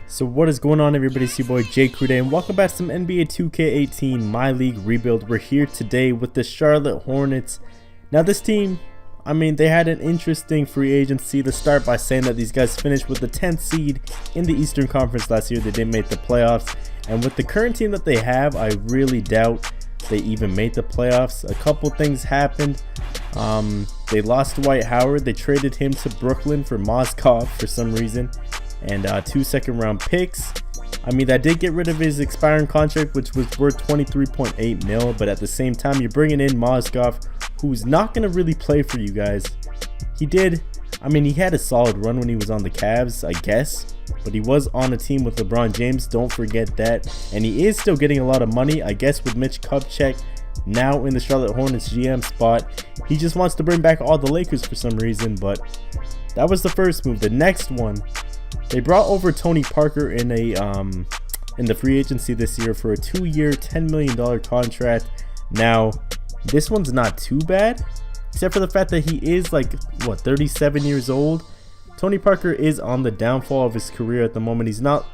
So what is going on, everybody? It's your boy Jay Crude, and welcome back to some NBA 2K18 My League Rebuild. We're here today with the Charlotte Hornets. Now this team, they had an interesting free agency. To start by saying that these guys finished with the 10th seed in the Eastern Conference last year. They didn't make the playoffs, and with the current team that they have, I really doubt they even made the playoffs. A couple things happened. They lost Dwight Howard. They traded him to Brooklyn for Mozgov for some reason, and 2 second-round picks. That did get rid of his expiring contract, which was worth 23.8 mil, but at the same time, you're bringing in Mozgov, who's not going to really play for you guys. He had a solid run when he was on the Cavs, I guess, but he was on a team with LeBron James, don't forget that, and he is still getting a lot of money, I guess, with Mitch Kupchak now in the Charlotte Hornets GM spot. He just wants to bring back all the Lakers for some reason, but that was the first move. The next one, they brought over Tony Parker in the free agency this year for a 2-year, $10 million contract. Now, this one's not too bad, except for the fact that he is 37 years old. Tony Parker is on the downfall of his career at the moment. He's not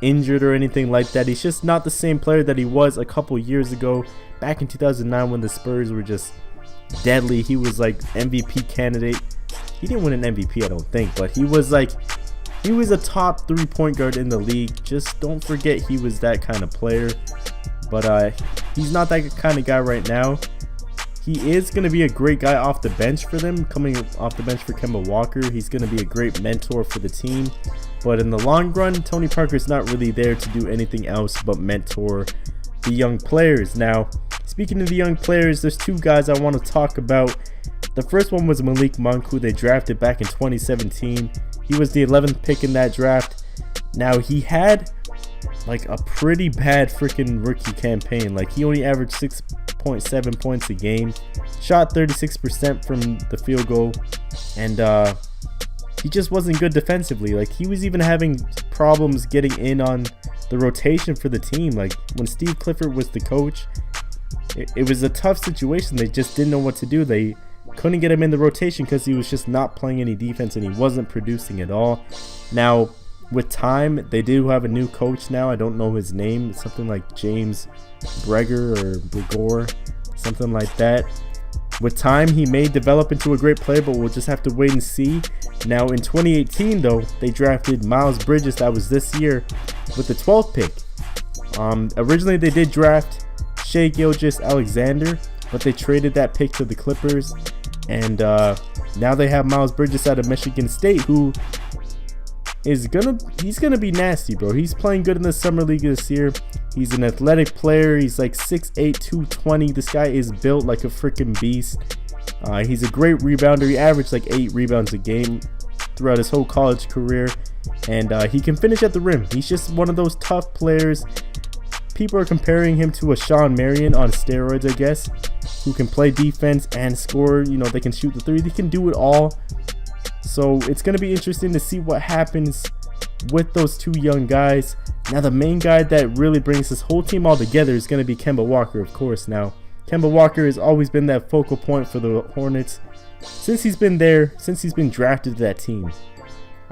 injured or anything like that. He's just not the same player that he was a couple years ago, back in 2009 when the Spurs were just deadly. He was MVP candidate. He didn't win an MVP, I don't think, but he was a top 3-point guard in the league. Just don't forget he was that kind of player. But he's not that kind of guy right now. He is going to be a great guy off the bench for them, coming off the bench for Kemba Walker. He's going to be a great mentor for the team. But in the long run, Tony Parker's not really there to do anything else but mentor the young players. Now, speaking of the young players, there's 2 guys I want to talk about. The first one was Malik, who they drafted back in 2017. He was the 11th pick in that draft. Now, he had a pretty bad freaking rookie campaign. He only averaged 6.7 points a game, shot 36% from the field goal, and he just wasn't good defensively. He was even having problems getting in on the rotation for the team. When Steve Clifford was the coach, it was a tough situation. They just didn't know what to do. They couldn't get him in the rotation because he was just not playing any defense and he wasn't producing at all. Now, with time, they do have a new coach now. I don't know his name. It's something like James Breger or Bregor, something like that. With time, he may develop into a great player, but we'll just have to wait and see. Now, in 2018, though, they drafted Miles Bridges. That was this year with the 12th pick. Originally, they did draft Shai Gilgeous-Alexander, but they traded that pick to the Clippers. And now they have Miles Bridges out of Michigan State, who he's gonna be nasty, bro. He's playing good in the summer league this year. He's an athletic player. He's 6'8", 220. This guy is built like a freaking beast. He's a great rebounder. He averaged 8 rebounds a game throughout his whole college career, and he can finish at the rim. He's just one of those tough players. People are comparing him to a Sean Marion on steroids, I guess, who can play defense and score. They can shoot the 3. They can do it all. So it's going to be interesting to see what happens with those 2 young guys. Now, the main guy that really brings this whole team all together is going to be Kemba Walker, of course. Now, Kemba Walker has always been that focal point for the Hornets since he's been drafted to that team.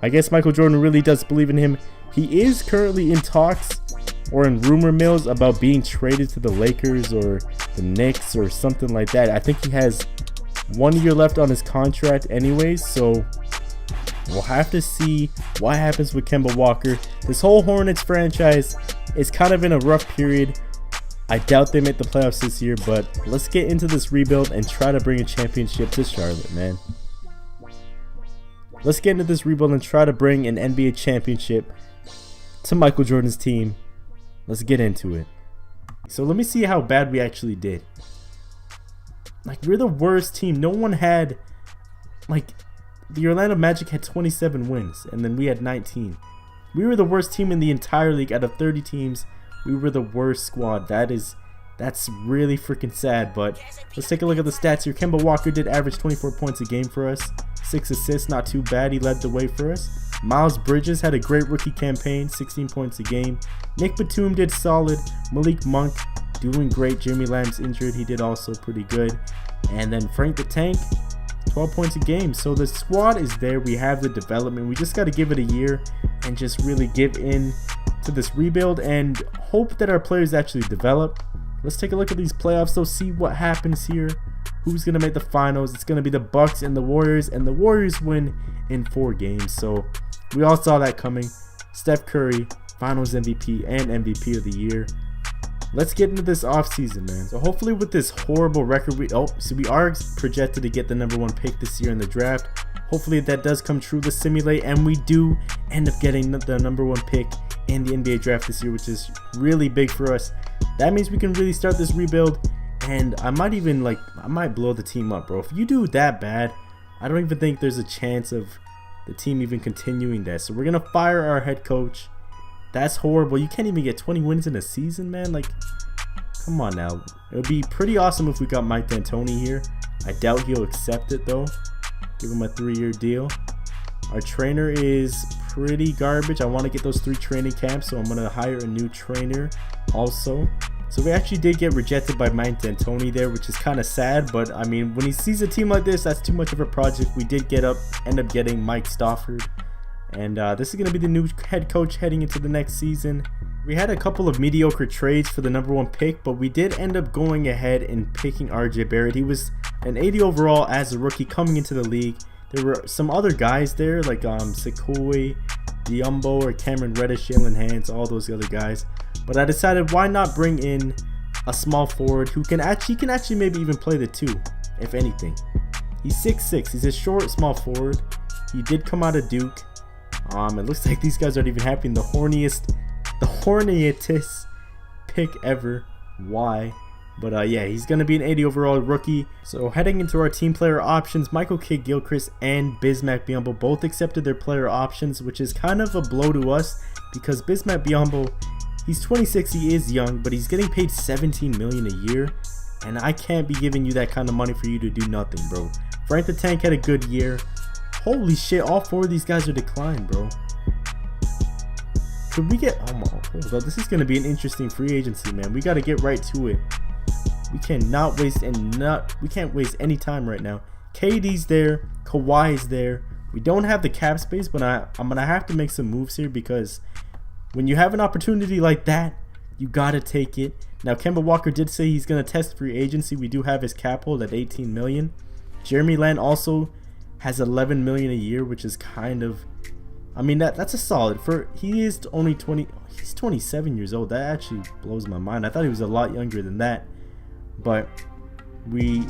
I guess Michael Jordan really does believe in him. He is currently in talks or in rumor mills about being traded to the Lakers or the Knicks or something like that. I think he has 1 year left on his contract anyways, so we'll have to see what happens with Kemba Walker. This whole Hornets franchise is kind of in a rough period. I doubt they make the playoffs this year, but let's get into this rebuild and try to bring a championship to Charlotte, man. Let's get into this rebuild and try to bring an NBA championship to Michael Jordan's team. Let's get into it. So let me see how bad we actually did. We're the worst team. No one had, the Orlando Magic had 27 wins, and then we had 19. We were the worst team in the entire league. Out of 30 teams, we were the worst squad. That's really freaking sad, but let's take a look at the stats here. Kemba Walker did average 24 points a game for us. 6 assists, not too bad. He led the way for us. Miles Bridges had a great rookie campaign, 16 points a game. Nick Batum did solid. Malik Monk doing great. Jeremy Lamb's injured. He did also pretty good. And then Frank the Tank, 12 points a game. So the squad is there. We have the development. We just got to give it a year and just really give in to this rebuild and hope that our players actually develop. Let's take a look at these playoffs though, see what happens here. Who's going to make the finals? It's going to be the Bucks and the Warriors, and the Warriors win in 4 games. So we all saw that coming. Steph Curry, Finals MVP and MVP of the year. Let's get into this offseason, man. So hopefully with this horrible record, we are projected to get the #1 pick this year in the draft. Hopefully that does come true to simulate, and we do end up getting the #1 pick in the NBA draft this year, which is really big for us. That means we can really start this rebuild, and I might even I might blow the team up, bro. If you do that bad, I don't even think there's a chance of the team even continuing that. So we're gonna fire our head coach. That's horrible. You can't even get 20 wins in a season, man. Like, come on now. It would be pretty awesome if we got Mike D'Antoni here. I doubt he'll accept it though. Give him a 3-year deal. Our trainer is pretty garbage. I want to get those 3 training camps, so I'm gonna hire a new trainer also. So we actually did get rejected by Mike D'Antoni there, which is kind of sad. But I mean, when he sees a team like this, that's too much of a project. We did end up getting Mike Stofford. And this is going to be the new head coach heading into the next season. We had a couple of mediocre trades for the #1 pick, but we did end up going ahead and picking RJ Barrett. He was an 80 overall as a rookie coming into the league. There were some other guys there like Sekoe, Diumbo, or Cameron Reddish, Jalen Hands, all those other guys. But I decided why not bring in a small forward who can actually maybe even play the 2, if anything. He's 6'6". He's a short, small forward. He did come out of Duke. It looks like these guys aren't even having the horniest pick ever. Why? But yeah, he's gonna be an 80 overall rookie. So heading into our team player options, Michael Kidd-Gilchrist and Bismack Biyombo both accepted their player options, which is kind of a blow to us because Bismack Biyombo, he's 26, he is young, but he's getting paid $17 million a year, and I can't be giving you that kind of money for you to do nothing, bro. Frank the Tank had a good year. Holy shit, all 4 of these guys are declined, bro. Could we get... hold on, this is going to be an interesting free agency, man. We got to get right to it. We cannot waste we can't waste any time right now. KD's there. Kawhi's there. We don't have the cap space, but I'm going to have to make some moves here because when you have an opportunity like that, you got to take it. Now, Kemba Walker did say he's going to test free agency. We do have his cap hold at $18 million. Jeremy Lamb also has $11 million a year, which is kind of, I mean, that's a solid for, he is only 20, he's 27 years old. That actually blows my mind. I thought he was a lot younger than that. But we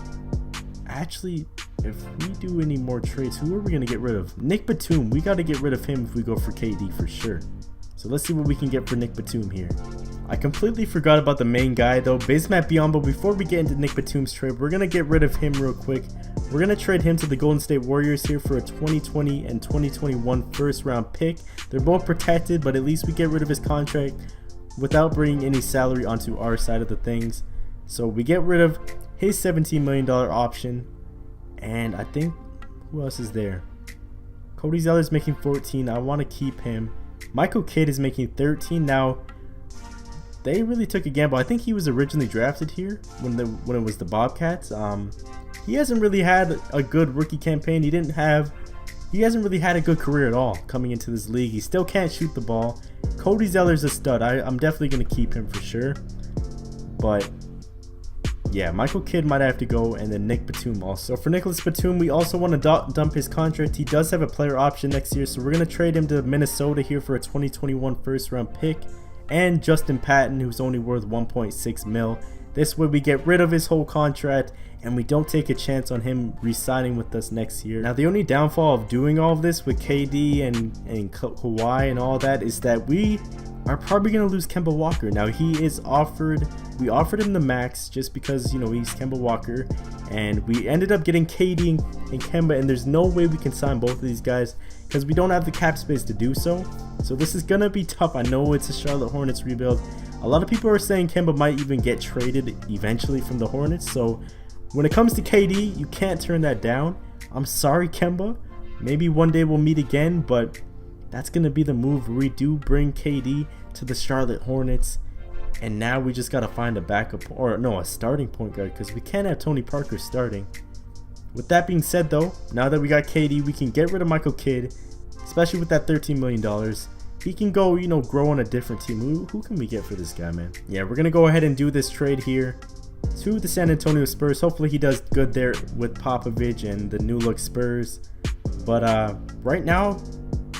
actually, if we do any more trades, who are we going to get rid of? Nick Batum. We got to get rid of him if we go for KD for sure. So let's see what we can get for Nick Batum here. I completely forgot about the main guy though, Bismack Biyombo. Before we get into Nick Batum's trade, we're going to get rid of him real quick. We're going to trade him to the Golden State Warriors here for a 2020 and 2021 first round pick. They're both protected, but at least we get rid of his contract without bringing any salary onto our side of the things. So we get rid of his $17 million option. And I think, who else is there? Cody Zeller's making 14. I want to keep him. Michael Kidd is making 13. Now, they really took a gamble. I think he was originally drafted here when it was the Bobcats. He hasn't really had a good rookie campaign. He hasn't really had a good career at all coming into this league. He still can't shoot the ball. Cody Zeller's a stud. I'm definitely going to keep him for sure. But yeah, Michael Kidd might have to go, and then Nick Batum also. For Nicholas Batum, we also want to dump his contract. He does have a player option next year, so we're going to trade him to Minnesota here for a 2021 first round pick. And Justin Patton, who's only worth 1.6 mil. This way we get rid of his whole contract and we don't take a chance on him re-signing with us next year. Now the only downfall of doing all of this with KD and Kawhi and all that is that we are probably going to lose Kemba Walker. Now we offered him the max just because, you know, he's Kemba Walker, and we ended up getting KD and Kemba, and there's no way we can sign both of these guys because we don't have the cap space to do so. So this is going to be tough. I know it's a Charlotte Hornets rebuild. A lot of people are saying Kemba might even get traded eventually from the Hornets. So when it comes to KD, you can't turn that down. I'm sorry, Kemba. Maybe one day we'll meet again, but that's going to be the move. We do bring KD to the Charlotte Hornets, and now we just got to find a backup, or no, a starting point guard, because we can't have Tony Parker starting. With that being said though, now that we got KD, we can get rid of Michael Kidd, especially with that $13 million. He can go, you know, grow on a different team. Who can we get for this guy, man? Yeah, we're going to go ahead and do this trade here to the San Antonio Spurs. Hopefully he does good there with Popovich and the new look Spurs. But right now,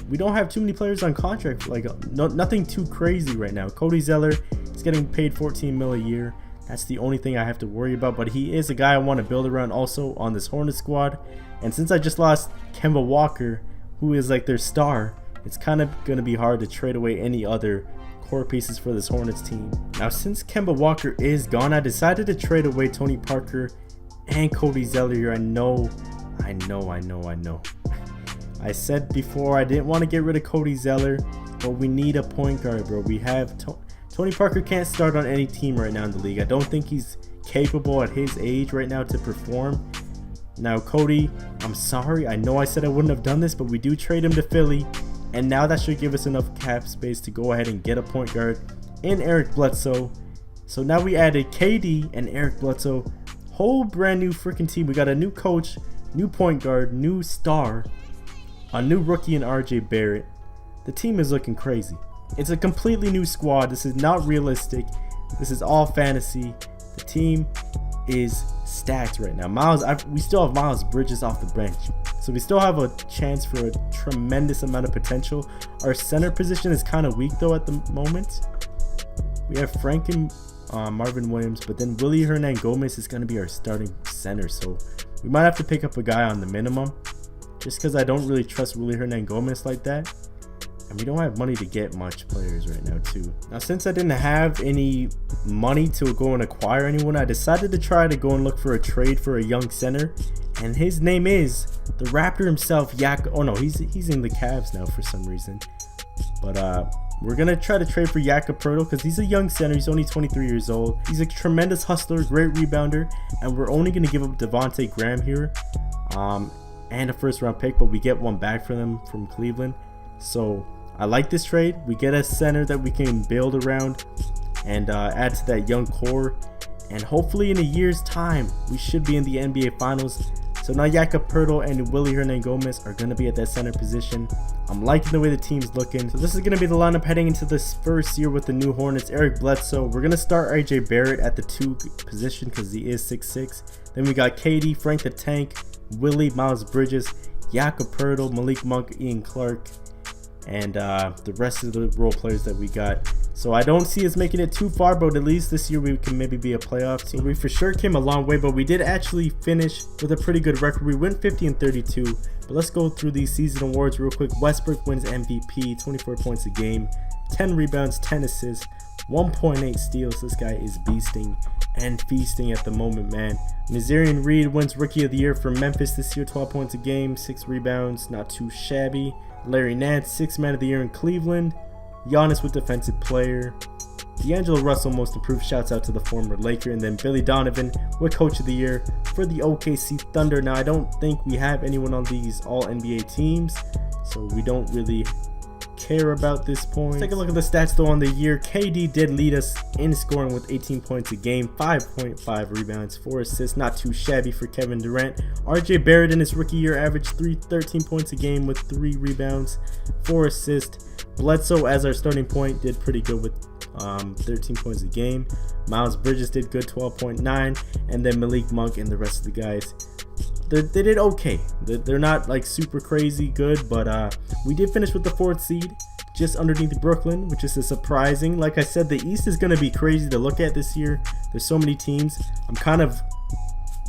we don't have too many players on contract. Like, nothing too crazy right now. Cody Zeller is getting paid $14 million a year. That's the only thing I have to worry about. But he is a guy I want to build around also on this Hornets squad. And since I just lost Kemba Walker, who is like their star, it's kind of going to be hard to trade away any other core pieces for this Hornets team. Now, since Kemba Walker is gone, I decided to trade away Tony Parker and Cody Zeller here. I know. I said before I didn't want to get rid of Cody Zeller, but we need a point guard, bro. We have Tony Parker can't start on any team right now in the league. I don't think he's capable at his age right now to perform. Now, Cody, I'm sorry. I know I said I wouldn't have done this, but we do trade him to Philly. And now that should give us enough cap space to go ahead and get a point guard in Eric Bledsoe. So now we added KD and Eric Bledsoe. Whole brand new freaking team. We got a new coach, new point guard, new star, a new rookie in RJ Barrett. The team is looking crazy. It's a completely new squad. This is not realistic. This is all fantasy. The team is stacked right now. We still have Miles Bridges off the bench. So we still have a chance for a tremendous amount of potential. Our center position is kind of weak though at the moment. We have Frank and Marvin Williams, but then Willie Hernangomez is going to be our starting center. So we might have to pick up a guy on the minimum, just because I don't really trust Willie Hernangomez like that. And we don't have money to get much players right now too. Now, since I didn't have any money to go and acquire anyone, I decided to try to go and look for a trade for a young center. And his name is the Raptor himself, Oh no, he's in the Cavs now for some reason. But we're going to try to trade for Jakob Poeltl because he's a young center. He's only 23 years old. He's a tremendous hustler, great rebounder. And we're only going to give up Devontae Graham here and a first round pick. But we get one back for them from Cleveland. So I like this trade. We get a center that we can build around and add to that young core. And hopefully in a year's time, we should be in the NBA Finals. So now Jakob Poeltl and Willie Hernangomez are going to be at that center position. I'm liking the way the team's looking. So this is going to be the lineup heading into this first year with the new Hornets. Eric Bledsoe. We're going to start RJ Barrett at the 2 position because he is 6'6". Then we got KD, Frank the Tank, Willie, Miles Bridges, Jakob Poeltl, Malik Monk, Ian Clark, and the rest of the role players that we got. So I don't see us making it too far, but at least this year we can maybe be a playoff team. We for sure came a long way, but we did actually finish with a pretty good record. We went 50-32. But let's go through these season awards real quick. Westbrook wins MVP, 24 points a game, 10 rebounds, 10 assists, 1.8 steals. This guy is beasting and feasting at the moment, man. Nazarian Reed wins Rookie of the Year for Memphis this year, 12 points a game, 6 rebounds, not too shabby. Larry Nance, 6th Man of the Year in Cleveland. Giannis with Defensive Player. D'Angelo Russell, Most Improved. Shouts out to the former Laker. And then Billy Donovan with Coach of the Year for the OKC Thunder. Now, I don't think we have anyone on these All-NBA teams, so we don't really care about this point. Let's take a look at the stats though on the year. KD did lead us in scoring with 18 points a game, 5.5 rebounds, 4 assists, not too shabby for Kevin Durant. RJ Barrett in his rookie year averaged 13 points a game with 3 rebounds, 4 assists. Bledsoe as our starting point did pretty good with 13 points a game. Miles Bridges did good, 12.9, and then Malik Monk and the rest of the guys, they did okay. They're not like super crazy good, but we did finish with the 4th seed, just underneath Brooklyn, which is surprising. Like I said, the East is going to be crazy to look at this year. There's so many teams. I'm kind of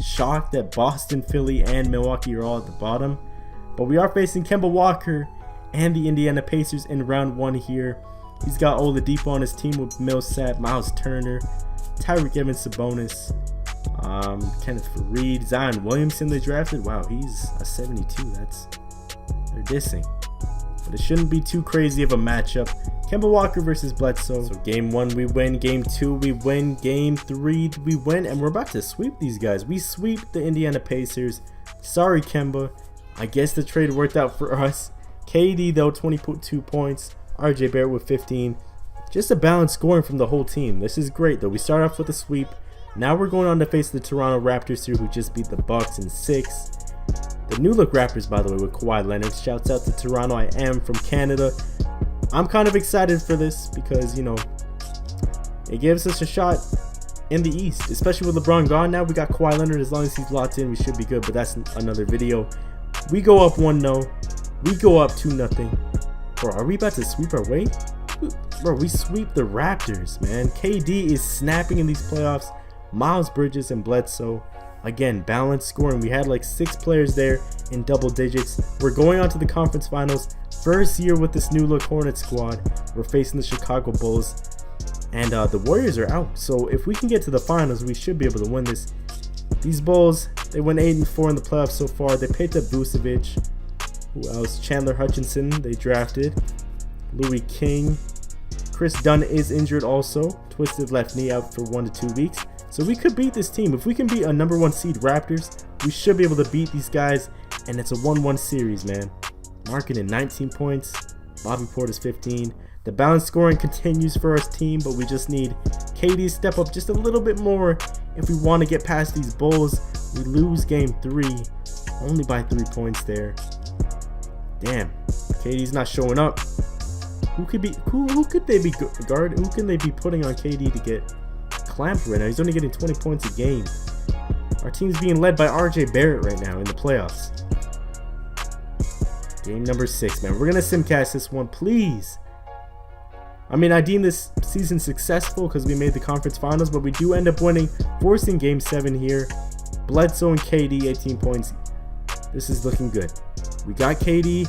shocked that Boston, Philly, and Milwaukee are all at the bottom, but we are facing Kemba Walker and the Indiana Pacers in round 1 here. He's got Oladipo on his team with Millsap, Miles Turner, Tyreek Evans, Sabonis, Kenneth Faried, Zion Williamson they drafted. Wow, he's a 72. They're dissing. But it shouldn't be too crazy of a matchup. Kemba Walker versus Bledsoe. So game 1 we win, game 2 we win, game 3 we win, and we're about to sweep these guys. We sweep the Indiana Pacers. Sorry, Kemba. I guess the trade worked out for us. KD though, 22 points. RJ Barrett with 15. Just a balanced scoring from the whole team. This is great though. We start off with a sweep. Now we're going on to face the Toronto Raptors here, who just beat the Bucks in 6. The new look Raptors, by the way, with Kawhi Leonard. Shouts out to Toronto. I am from Canada. I'm kind of excited for this because, you know, it gives us a shot in the East, especially with LeBron gone. Now we got Kawhi Leonard. As long as he's locked in, we should be good, but that's another video. We go up 1-0. We go up 2-0. Bro, are we about to sweep our way? Bro, we sweep the Raptors, man. KD is snapping in these playoffs. Miles Bridges and Bledsoe. Again, balanced scoring. We had like 6 players there in double digits. We're going on to the conference finals. First year with this new look Hornets squad. We're facing the Chicago Bulls. And the Warriors are out. So if we can get to the finals, we should be able to win this. These Bulls, they went 8-4 in the playoffs so far. They picked up Vucevic. Who else? Chandler Hutchinson, they drafted. Louis King. Chris Dunn is injured also. Twisted left knee, out for 1 to 2 weeks. So we could beat this team. If we can beat a #1 seed Raptors, we should be able to beat these guys. And it's a 1-1 series, man. Markkanen 19 points. Bobby Portis 15. The balanced scoring continues for our team, but we just need KD to step up just a little bit more if we want to get past these Bulls. We lose game 3 only by 3 points there. Damn, KD's not showing up. Who could they be guard? Who can they be putting on KD to get clamped right now? He's only getting 20 points a game. Our team's being led by RJ Barrett right now in the playoffs. Game number 6, man. We're gonna simcast this one, please. I mean, I deem this season successful because we made the conference finals, but we do end up winning, forcing game 7 here. Bledsoe and KD, 18 points. This is looking good. We got KD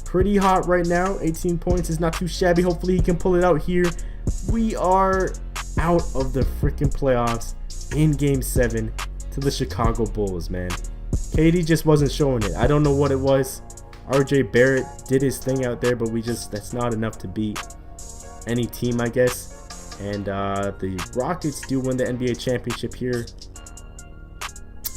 pretty hot right now. 18 points is not too shabby. Hopefully he can pull it out here. We are out of the freaking playoffs in game 7 to the Chicago Bulls, man. KD just wasn't showing it. I don't know what it was. RJ Barrett did his thing out there, but that's not enough to beat any team, I guess. And the Rockets do win the NBA championship here.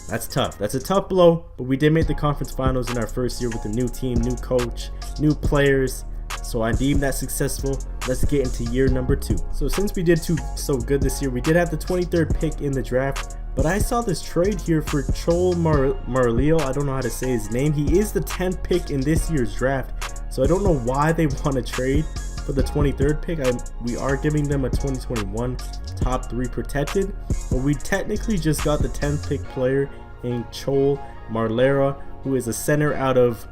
That's tough. That's a tough blow, but we did make the conference finals in our first year with a new team, new coach, new players. So I deem that successful. Let's get into year number 2. So since we did so good this year, we did have the 23rd pick in the draft, but I saw this trade here for Joel Marleo. I don't know how to say his name. He is the 10th pick in this year's draft, so I don't know why they want to trade for the 23rd pick. We are giving them a 2021 top 3 protected, but we technically just got the 10th pick player in Joel Marleo, who is a center out of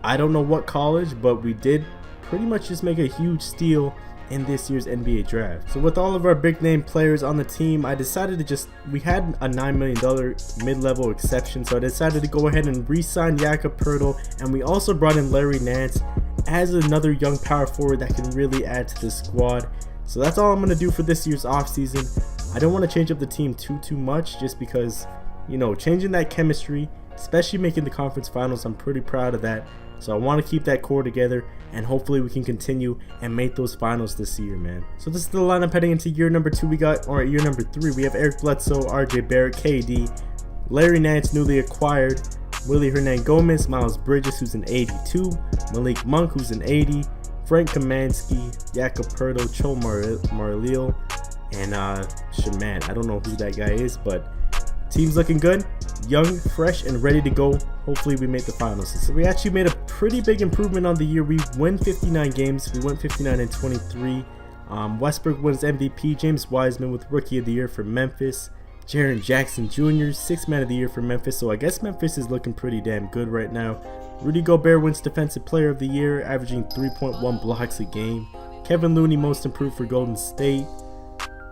I don't know what college, but we did pretty much just make a huge steal in this year's NBA draft. So with all of our big name players on the team, I decided to we had a $9 million mid-level exception, so I decided to go ahead and re-sign Jakob Poeltl, and we also brought in Larry Nance as another young power forward that can really add to this squad. So that's all I'm going to do for this year's offseason. I don't want to change up the team too much, just because, you know, changing that chemistry, especially making the conference finals, I'm pretty proud of that. So I want to keep that core together, and hopefully we can continue and make those finals this year, man. So this is the lineup heading into year number 2. Year number 3, we have Eric Bledsoe, RJ Barrett, KD, Larry Nance, newly acquired, Willie Hernangomez, Miles Bridges, who's an 82, Malik Monk, who's an 80, Frank Kaminsky, Jakob Poeltl, Joel Marleo, and Shaman. I don't know who that guy is, but team's looking good, young, fresh, and ready to go. Hopefully we make the finals. So we actually made a pretty big improvement on the year. We win 59 games. We went 59-23. Westbrook wins MVP. James Wiseman with Rookie of the Year for Memphis. Jaren Jackson Jr. 6th Man of the Year for Memphis. So I guess Memphis is looking pretty damn good right now. Rudy Gobert wins Defensive Player of the Year, averaging 3.1 blocks a game. Kevin Looney Most Improved for Golden State.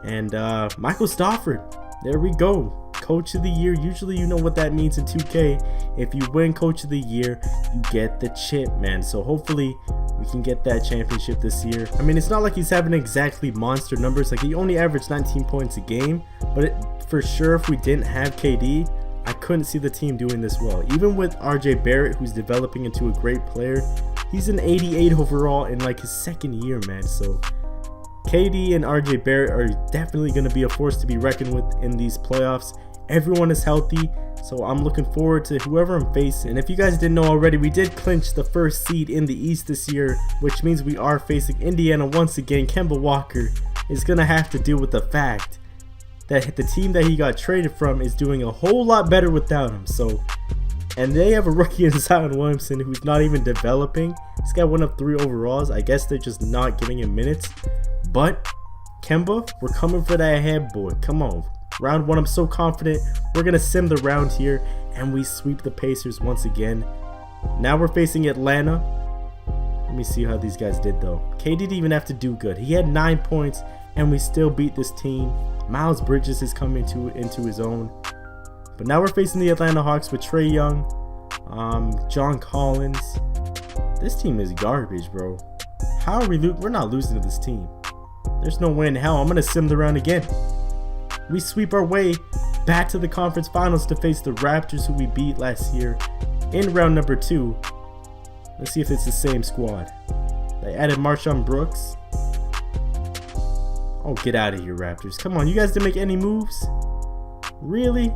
And Michael Stafford. There we go. Coach of the Year. Usually you know what that means in 2K. If you win Coach of the Year, you get the chip, man. So hopefully we can get that championship this year. I mean, it's not like he's having exactly monster numbers. Like, he only averaged 19 points a game. But for sure, if we didn't have KD, I couldn't see the team doing this well. Even with RJ Barrett, who's developing into a great player, he's an 88 overall in like his 2nd year, man. So KD and RJ Barrett are definitely going to be a force to be reckoned with in these playoffs. Everyone is healthy, so I'm looking forward to whoever I'm facing. And if you guys didn't know already, we did clinch the 1st seed in the East this year, which means we are facing Indiana once again. Kemba Walker is going to have to deal with the fact that the team that he got traded from is doing a whole lot better without him. So And they have a rookie in Zion Williamson who's not even developing. This guy went up 3 overalls. I guess they're just not giving him minutes. But Kemba, we're coming for that head, boy. Come on. Round 1, I'm so confident. We're going to sim the round here. And we sweep the Pacers once again. Now we're facing Atlanta. Let me see how these guys did, though. KD didn't even have to do good. He had 9 points, and we still beat this team. Miles Bridges is coming into his own. But now we're facing the Atlanta Hawks with Trae Young, John Collins. This team is garbage, bro. How are we're not losing to this team. There's no way in hell. I'm going to sim the round again. We sweep our way back to the conference finals to face the Raptors, who we beat last year in round number 2. Let's see if it's the same squad. They added Marshawn Brooks. Oh, get out of here, Raptors. Come on, you guys didn't make any moves? Really?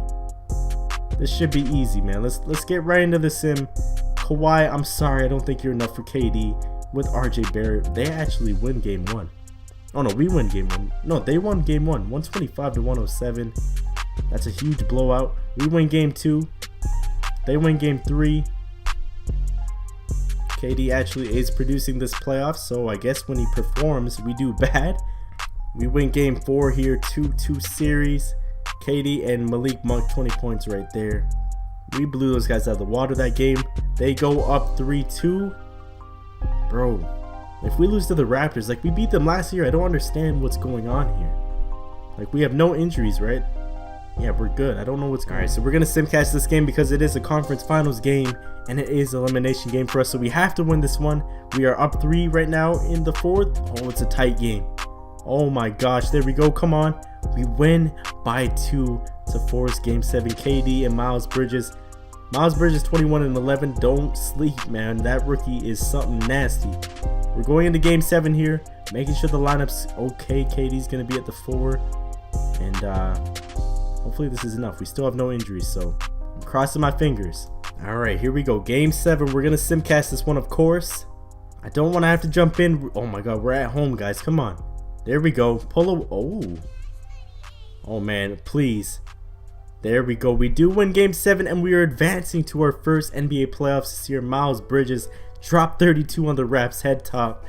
This should be easy, man. Let's get right into the sim. Kawhi, I'm sorry, I don't think you're enough for KD. With RJ Barrett, they actually win game 1. Oh no, we win game 1. No, they won game 1, 125 to 107. That's a huge blowout. We win game 2. They win game 3. KD actually is producing this playoff, so I guess when he performs, we do bad. We win game 4 here, 2-2 series. KD and Malik Monk, 20 points right there. We blew those guys out of the water that game. They go up 3-2. Bro, if we lose to the Raptors, like we beat them last year, I don't understand what's going on here. Like we have no injuries, right? Yeah, we're good. I don't know what's going on. Alright, so we're going to simcast this game because it is a conference finals game and it is an elimination game for us. So we have to win this one. We are up 3 right now in the 4th. Oh, it's a tight game. Oh my gosh, there we go. Come on. We win by 2 to force game 7. KD and Miles Bridges. Miles Bridges 21 and 11. Don't sleep, man. That rookie is something nasty. We're going into game 7 here, making sure the lineup's okay. KD's going to be at the 4. And hopefully this is enough. We still have no injuries, so I'm crossing my fingers. All right, here we go. Game 7. We're going to simcast this one, of course. I don't want to have to jump in. Oh my god, we're at home, guys. Come on. There we go. Oh man, please. There we go. We do win game 7 and we are advancing to our first NBA playoffs this year. Miles Bridges dropped 32 on the Raps head top.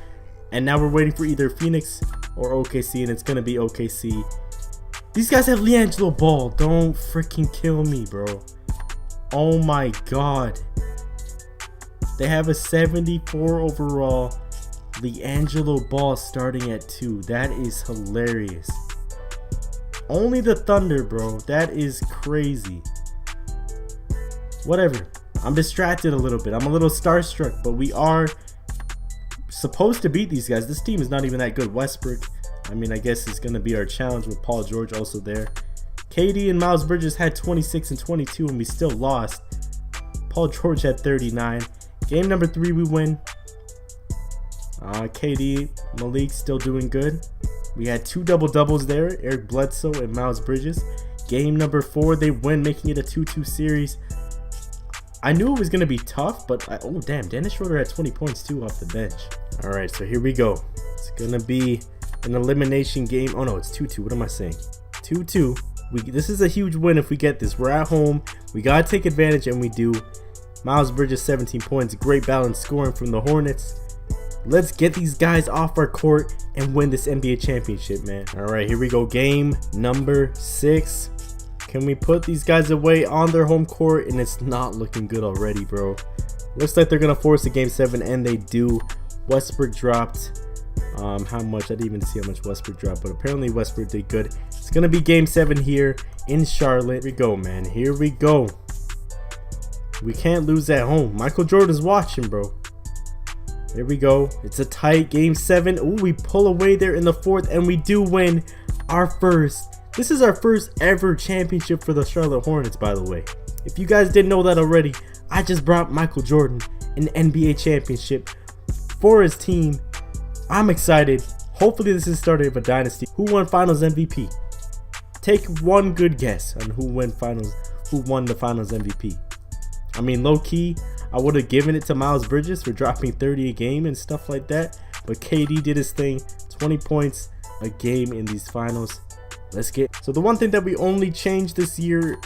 And now we're waiting for either Phoenix or OKC, and it's going to be OKC. These guys have LiAngelo Ball. Don't freaking kill me, bro. Oh my god. They have a 74 overall LiAngelo Ball starting at 2. That is hilarious. Only the Thunder, bro. That is crazy. Whatever. I'm distracted a little bit. I'm a little starstruck, but we are supposed to beat these guys. This team is not even that good. Westbrook, I mean, I guess it's going to be our challenge with Paul George also there. KD and Miles Bridges had 26 and 22 and we still lost. Paul George had 39. Game number 3 we win. KD, Malik still doing good. We had 2 double-doubles there, Eric Bledsoe and Miles Bridges. Game number 4 they win, making it a 2-2 series. I knew it was going to be tough, but oh damn, Dennis Schroeder had 20 points too off the bench. Alright, so here we go. It's going to be an elimination game. Oh no, it's 2-2. What am I saying? 2-2. This is a huge win if we get this. We're at home. We got to take advantage, and we do. Miles Bridges, 17 points. Great balance scoring from the Hornets. Let's get these guys off our court and win this NBA championship, man. All right, here we go. Game number 6. Can we put these guys away on their home court? And it's not looking good already, bro. Looks like they're going to force a game 7, and they do. Westbrook dropped. How much? I didn't even see how much Westbrook dropped, but apparently Westbrook did good. It's going to be game 7 here in Charlotte. Here we go, man. Here we go. We can't lose at home. Michael Jordan's watching, bro. There we go. It's a tight game 7. Ooh, we pull away there in the 4th, and we do win our first. This is our first ever championship for the Charlotte Hornets, by the way. If you guys didn't know that already, I just brought Michael Jordan an NBA championship for his team. I'm excited. Hopefully this is the start of a dynasty. Who won Finals MVP? Take one good guess on who won the Finals MVP. I mean, low-key, I would have given it to Miles Bridges for dropping 30 a game and stuff like that. But KD did his thing. 20 points a game in these finals. Let's get... So the one thing that we only changed this year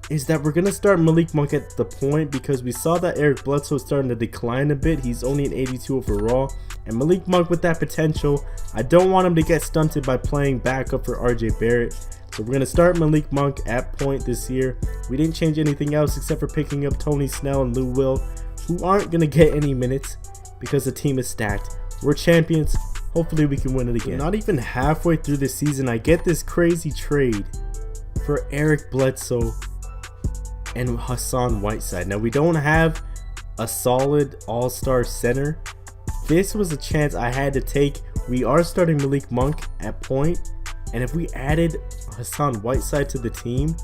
is that we're going to start Malik Monk at the point, because we saw that Eric Bledsoe starting to decline a bit. He's only an 82 overall. And Malik Monk with that potential, I don't want him to get stunted by playing backup for RJ Barrett. So we're going to start Malik Monk at point this year. We didn't change anything else except for picking up Tony Snell and Lou Will, who aren't going to get any minutes because the team is stacked. We're champions. Hopefully we can win it again. Not even halfway through the season, I get this crazy trade for Eric Bledsoe and Hassan Whiteside. Now we don't have a solid all-star center. This was a chance I had to take. We are starting Malik Monk at point, and if we added Hassan Whiteside to the team,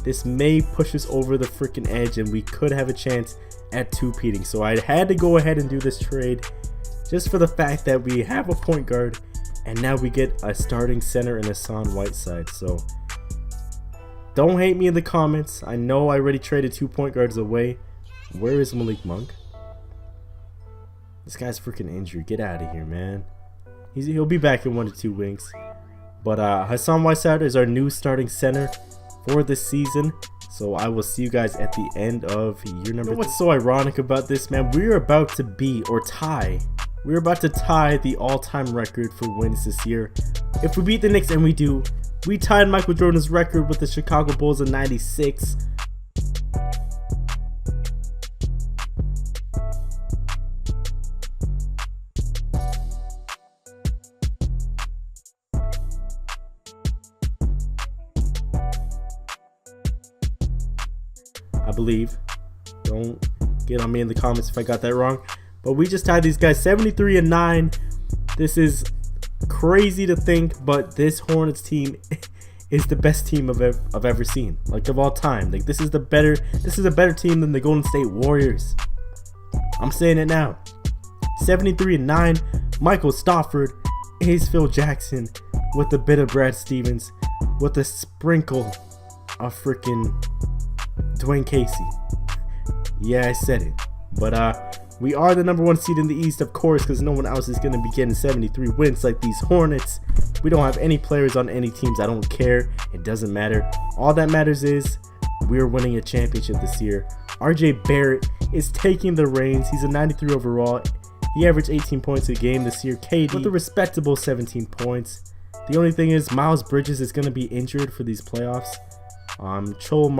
this may push us over the freaking edge and we could have a chance at two-peating. So I had to go ahead and do this trade just for the fact that we have a point guard and now we get a starting center in Hassan Whiteside. So don't hate me in the comments. I know I already traded 2 point guards away. Where is Malik Monk? This guy's freaking injured. Get out of here, man. He'll be back in 1 to 2 weeks. But Hassan Whiteside is our new starting center for this season. So I will see you guys at the end of year number 2. What's so ironic about this, man? We're about to beat or tie. We're about to tie the all-time record for wins this year. If we beat the Knicks, and we do, we tied Michael Jordan's record with the Chicago Bulls in '96. I believe. Don't get on me in the comments if I got that wrong. But we just tied these guys 73-9. This is crazy to think, but this Hornets team is the best team I've ever seen, like of all time. Like this is a better team than the Golden State Warriors. I'm saying it now. 73-9. Michael Stofford, Ace Phil Jackson, with a bit of Brad Stevens, with a sprinkle of freaking Dwayne Casey. Yeah, I said it. But we are the number 1 seed in the East, of course, because no one else is going to be getting 73 wins like these Hornets. We don't have any players on any teams. I don't care. It doesn't matter. All that matters is we're winning a championship this year. RJ Barrett is taking the reins. He's a 93 overall. He averaged 18 points a game this year. KD with a respectable 17 points. The only thing is Miles Bridges is going to be injured for these playoffs. Chol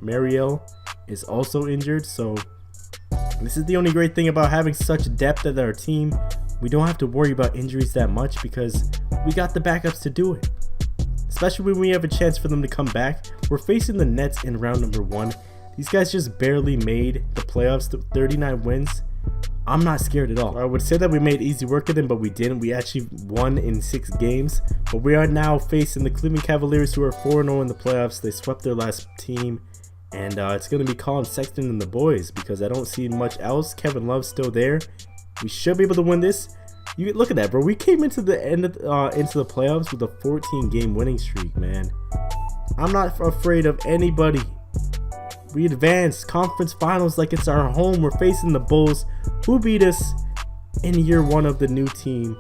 Mariel is also injured, so this is the only great thing about having such depth at our team. We don't have to worry about injuries that much because we got the backups to do it. Especially when we have a chance for them to come back. We're facing the Nets in round number 1. These guys just barely made the playoffs to 39 wins. I'm not scared at all. I would say that we made easy work of them, but we didn't. We actually won in 6 games. But we are now facing the Cleveland Cavaliers, who are 4-0 in the playoffs. They swept their last team. And it's going to be Colin Sexton and the boys because I don't see much else. Kevin Love's still there. We should be able to win this. You look at that, bro. We came into the end of, into the playoffs with a 14-game winning streak, man. I'm not afraid of anybody. We advanced conference finals like it's our home. We're facing the Bulls, who beat us in year 1 of the new team.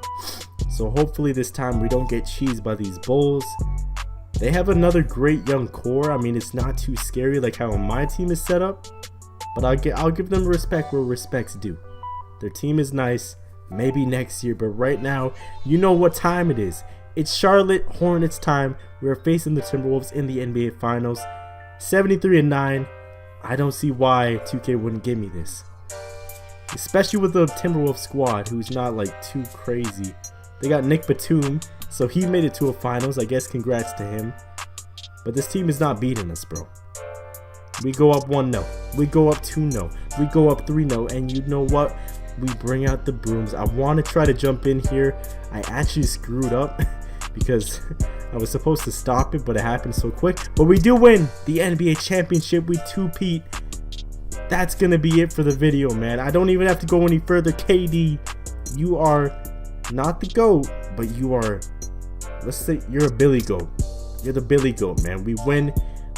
So hopefully this time we don't get cheesed by these Bulls. They have another great young core. I mean, it's not too scary like how my team is set up, but I'll give them respect where respect's due. Their team is nice. Maybe next year, but right now, you know what time it is. It's Charlotte Hornets time. We're facing the Timberwolves in the NBA Finals. 73-9. I don't see why 2K wouldn't give me this, especially with the Timberwolves squad, who's not like too crazy. They got Nick Batum, so he made it to a finals. I guess congrats to him. But this team is not beating us, bro. We go up 1-0. We go up 2-0. We go up 3-0. And you know what? We bring out the brooms. I want to try to jump in here. I actually screwed up because I was supposed to stop it, but it happened so quick. But we do win the NBA championship. We two-peat. That's going to be it for the video, man. I don't even have to go any further. KD, you are not the GOAT, but you are, let's say you're a Billy Goat. You're the Billy Goat, man. We win,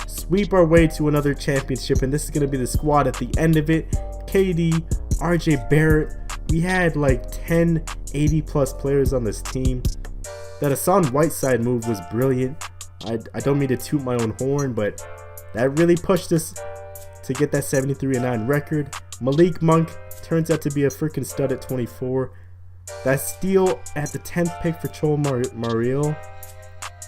sweep our way to another championship, and this is going to be the squad at the end of it. KD, RJ Barrett. We had like 10 80+ players on this team. That Hassan Whiteside move was brilliant. I don't mean to toot my own horn, but that really pushed us to get that 73-9 record. Malik Monk turns out to be a freaking stud at 24. That steal at the 10th pick for Chol Mariel.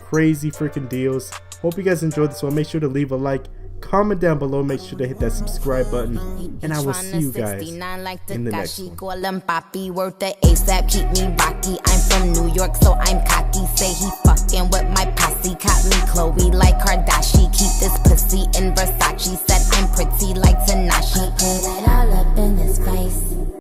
Crazy freaking deals. Hope you guys enjoyed this one. Make sure to leave a like, comment down below, make sure to hit that subscribe button, and I will see you guys in the next one. Worth the ASAP, keep me rocky. I'm from New York, so I'm cocky. Say he fucking with my posse. Caught me Chloe like Kardashian. Keep this pussy in Versace.